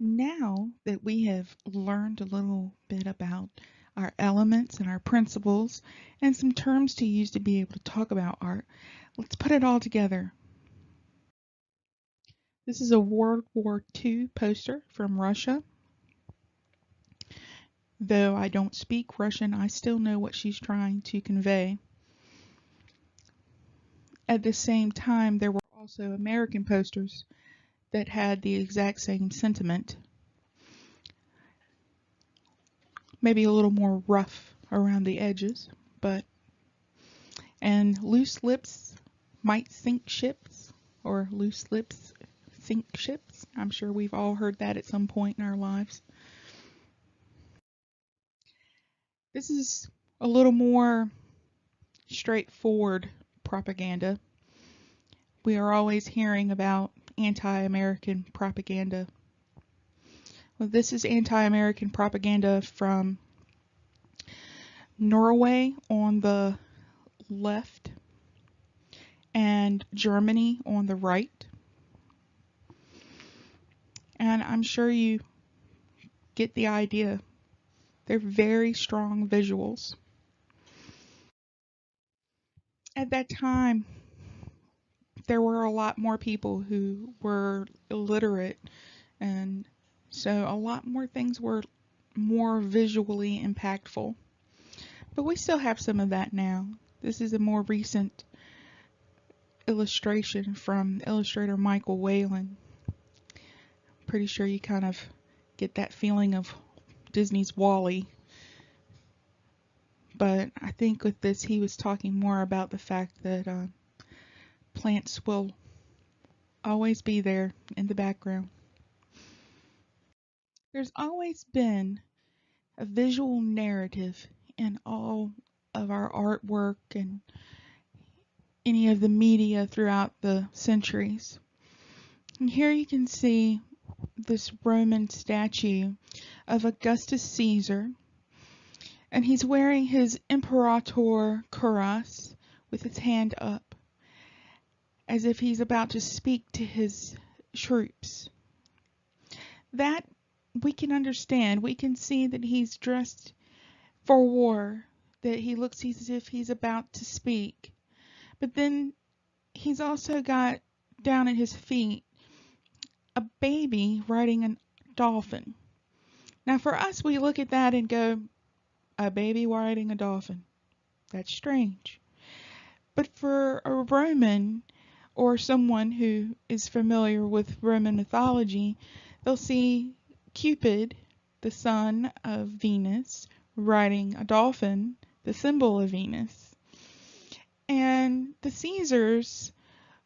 Now that we have learned a little bit about our elements and our principles and some terms to use to be able to talk about art, let's put it all together. This is a World War II poster from Russia. Though I don't speak Russian, I still know what she's trying to convey. At the same time, there were also American posters that had the exact same sentiment. Maybe a little more rough around the edges, and loose lips might sink ships, or loose lips sink ships. I'm sure we've all heard that at some point in our lives. This is a little more straightforward propaganda. We are always hearing about anti-American propaganda. Well, this is anti-American propaganda from Norway on the left and Germany on the right. And I'm sure you get the idea. They're very strong visuals. At that time, there were a lot more people who were illiterate, and so a lot more things were more visually impactful. But we still have some of that now. This is a more recent illustration from illustrator Michael Whalen. Pretty sure you kind of get that feeling of Disney's WALL-E. But I think with this he was talking more about the fact that plants will always be there in the background. There's always been a visual narrative in all of our artwork and any of the media throughout the centuries. And here you can see this Roman statue of Augustus Caesar, and he's wearing his Imperator cuirass with his hand up, as if he's about to speak to his troops. That we can understand. We can see that he's dressed for war, that he looks as if he's about to speak. But then he's also got down at his feet a baby riding a dolphin. Now for us, we look at that and go, a baby riding a dolphin. That's strange. But for a Roman or someone who is familiar with Roman mythology, they'll see Cupid, the son of Venus, riding a dolphin, the symbol of Venus. And the Caesars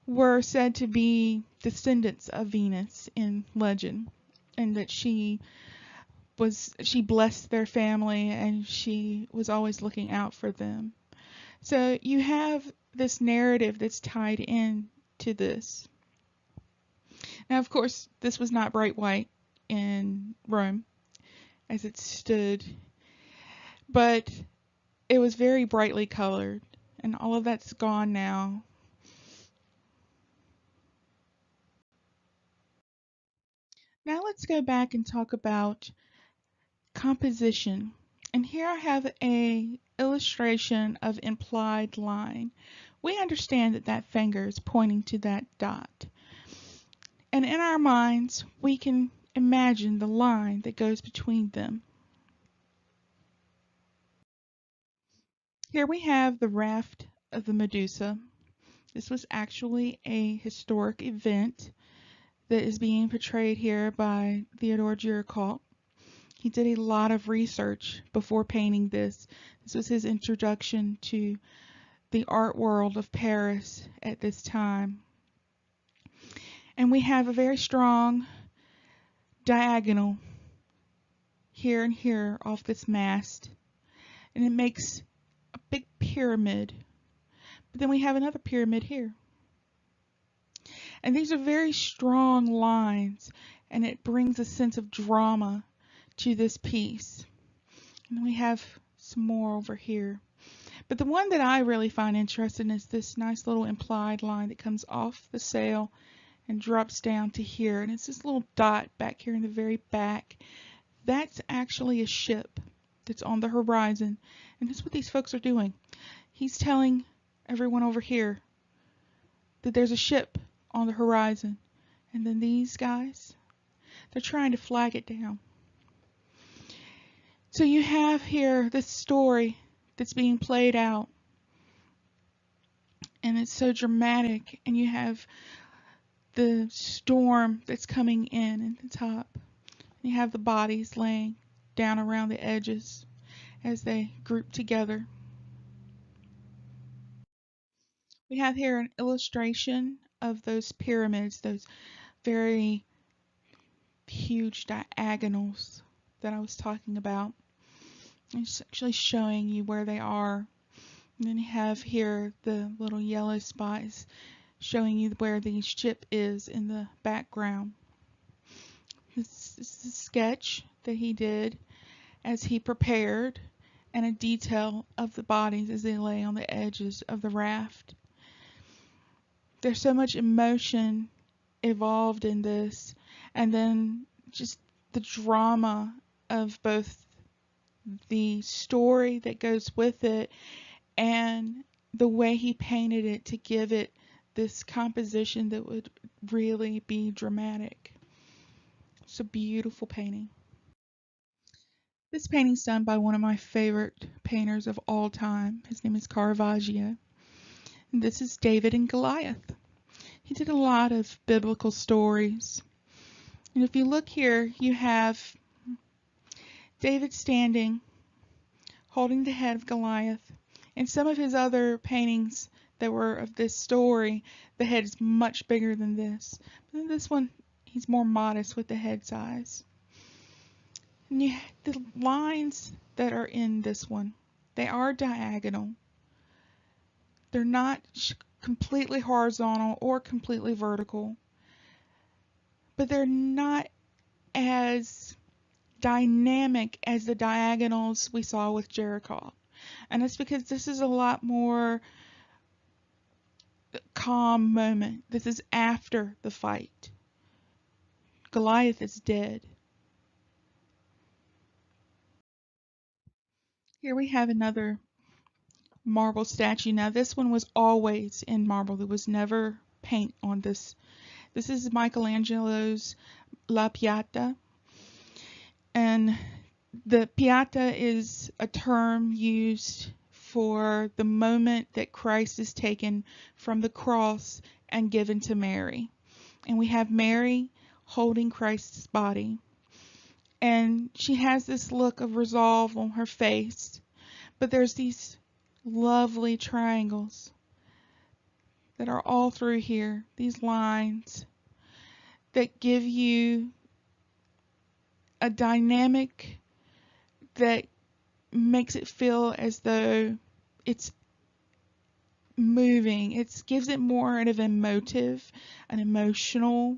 were said to be descendants of Venus in legend, and that she blessed their family and she was always looking out for them. So you have this narrative that's tied in to this. Now, of course, this was not bright white in Rome as it stood, but it was very brightly colored, and all of that's gone now. Now let's go back and talk about composition. And here I have a illustration of implied line. We understand that that finger is pointing to that dot. And in our minds, we can imagine the line that goes between them. Here we have the raft of the Medusa. This was actually a historic event that is being portrayed here by Theodore Géricault. He did a lot of research before painting this. This was his introduction to the art world of Paris at this time. And we have a very strong diagonal here and here off this mast, and it makes a big pyramid. But then we have another pyramid here. And these are very strong lines, and it brings a sense of drama to this piece. And we have some more over here. But the one that I really find interesting is this nice little implied line that comes off the sail and drops down to here. And it's this little dot back here in the very back. That's actually a ship that's on the horizon. And that's what these folks are doing. He's telling everyone over here that there's a ship on the horizon. And then these guys, they're trying to flag it down. So you have here this story that's being played out. And it's so dramatic. And you have the storm that's coming in at the top. And you have the bodies laying down around the edges as they group together. We have here an illustration of those pyramids, those very huge diagonals that I was talking about. It's actually showing you where they are. And then you have here the little yellow spots showing you where the ship is in the background. This is a sketch that he did as he prepared, and a detail of the bodies as they lay on the edges of the raft. There's so much emotion involved in this, and then just the drama of both the story that goes with it and the way he painted it to give it this composition that would really be dramatic. It's a beautiful painting. This painting's done by one of my favorite painters of all time. His name is Caravaggio. And this is David and Goliath. He did a lot of biblical stories. And if you look here, you have David standing, holding the head of Goliath. In some of his other paintings that were of this story, the head is much bigger than this. But in this one, he's more modest with the head size. And the lines that are in this one, they are diagonal. They're not completely horizontal or completely vertical, but they're not as dynamic as the diagonals we saw with Jericho. And it's because this is a lot more calm moment. This is after the fight. Goliath is dead. Here we have another marble statue. Now this one was always in marble. There was never paint on this. This is Michelangelo's La Pietà. And the Pietà is a term used for the moment that Christ is taken from the cross and given to Mary. And we have Mary holding Christ's body. And she has this look of resolve on her face. But there's these lovely triangles that are all through here, these lines that give you a dynamic that makes it feel as though it's moving. It gives it more of an emotive, an emotional,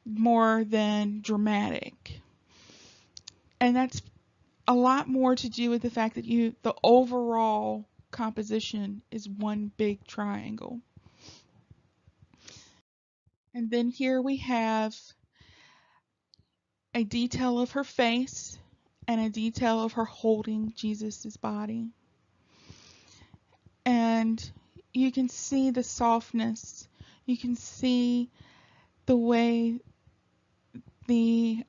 more than dramatic. And that's a lot more to do with the fact that the overall composition is one big triangle. And then here we have a detail of her face and a detail of her holding Jesus's body. And you can see the softness. You can see the way the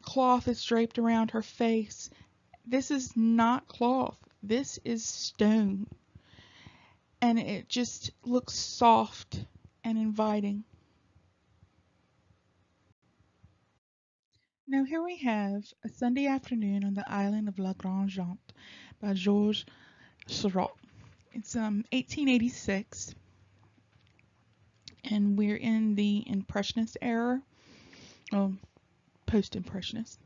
cloth is draped around her face. This is not cloth. This is stone. And it just looks soft and inviting. Now here we have A Sunday Afternoon on the Island of La Grande Jatte by Georges Seurat. It's 1886, and we're in the Impressionist era, post-Impressionist.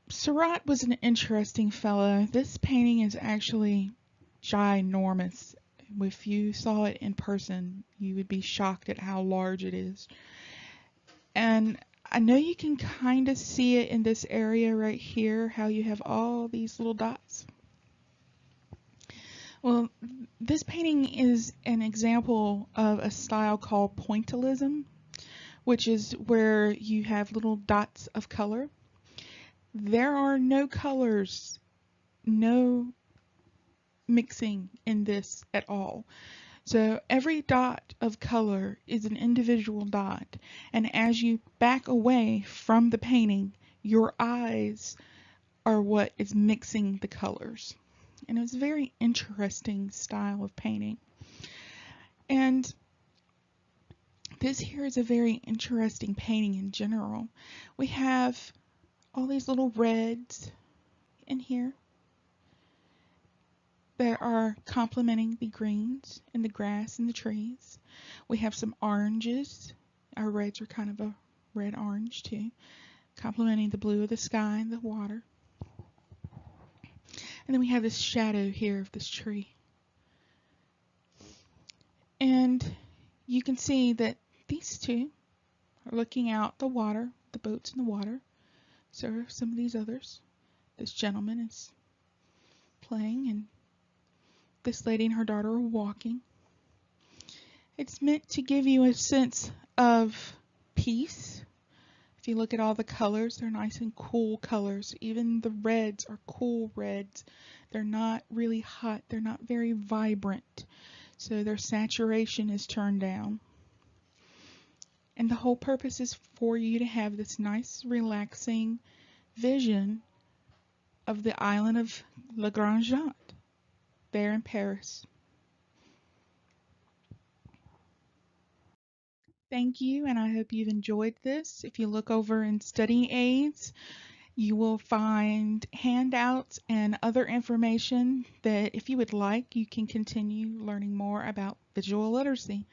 Seurat was an interesting fellow. This painting is actually ginormous. If you saw it in person, you would be shocked at how large it is. And I know you can kind of see it in this area right here, how you have all these little dots. Well, this painting is an example of a style called pointillism, which is where you have little dots of color. There are no colors, no mixing in this at all. So every dot of color is an individual dot, and as you back away from the painting, your eyes are what is mixing the colors. And it was a very interesting style of painting. And this here is a very interesting painting in general. We have all these little reds in here that are complementing the greens and the grass and the trees. We have some oranges. Our reds are kind of a red-orange too, complementing the blue of the sky and the water. And then we have this shadow here of this tree. And you can see that these two are looking out the water, the boats in the water. So are some of these others. This gentleman is playing, and this lady and her daughter are walking. It's meant to give you a sense of peace. If you look at all the colors, they're nice and cool colors. Even the reds are cool reds. They're not really hot. They're not very vibrant. So their saturation is turned down. And the whole purpose is for you to have this nice, relaxing vision of the island of La Grande Jatte there in Paris. Thank you, and I hope you've enjoyed this. If you look over in study aids, you will find handouts and other information that, if you would like, you can continue learning more about visual literacy.